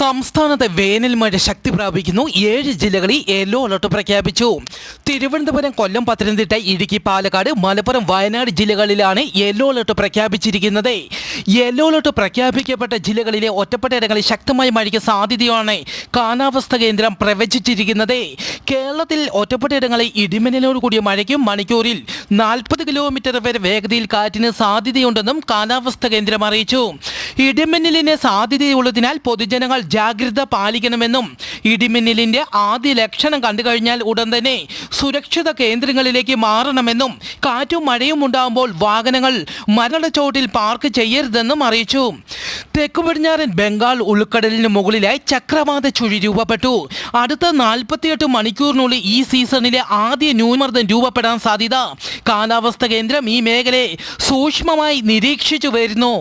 സംസ്ഥാനത്തെ വേനൽ മഴ ശക്തി പ്രാപിക്കുന്നു. 7 ജില്ലകളിൽ യെല്ലോ അലർട്ട് പ്രഖ്യാപിച്ചു. തിരുവനന്തപുരം, കൊല്ലം, പത്തനംതിട്ട, ഇടുക്കി, പാലക്കാട്, മലപ്പുറം, വയനാട് ജില്ലകളിലാണ് യെല്ലോ അലർട്ട് പ്രഖ്യാപിച്ചിരിക്കുന്നത്. യെല്ലോ അലർട്ട് പ്രഖ്യാപിക്കപ്പെട്ട ജില്ലകളിലെ ഒറ്റപ്പെട്ട ഇടങ്ങളിൽ ശക്തമായ മഴയ്ക്ക് സാധ്യതയാണ് കാലാവസ്ഥാ കേന്ദ്രം പ്രവചിച്ചിരിക്കുന്നത്. കേരളത്തിൽ ഒറ്റപ്പെട്ട ഇടങ്ങളിൽ ഇടിമിന്നലോട് കൂടിയ മഴയ്ക്കും മണിക്കൂറിൽ 40 കിലോമീറ്റർ വരെ വേഗതയിൽ കാറ്റിന് സാധ്യതയുണ്ടെന്നും കാലാവസ്ഥാ കേന്ദ്രം അറിയിച്ചു. ഇടിമിന്നലിന് സാധ്യതയുള്ളതിനാൽ പൊതുജനങ്ങൾ ജാഗ്രത പാലിക്കണമെന്നും ഇടിമിന്നലിന്റെ ആദ്യ ലക്ഷണം കണ്ടു കഴിഞ്ഞാൽ ഉടൻ തന്നെ സുരക്ഷിത കേന്ദ്രങ്ങളിലേക്ക് മാറണമെന്നും കാറ്റും മഴയും ഉണ്ടാകുമ്പോൾ വാഹനങ്ങൾ മരണച്ചോട്ടിൽ പാർക്ക് ചെയ്യരുതെന്നും അറിയിച്ചു. തെക്കു പടിഞ്ഞാറൻ ബംഗാൾ ഉൾക്കടലിന് മുകളിലായി ചക്രവാത ചുഴി രൂപപ്പെട്ടു. അടുത്ത 48 മണിക്കൂറിനുള്ളിൽ ഈ സീസണിലെ ആദ്യ ന്യൂനമർദ്ദം രൂപപ്പെടാൻ സാധ്യത. കാലാവസ്ഥാ കേന്ദ്രം ഈ മേഖലയെ സൂക്ഷ്മമായി നിരീക്ഷിച്ചു വരുന്നു.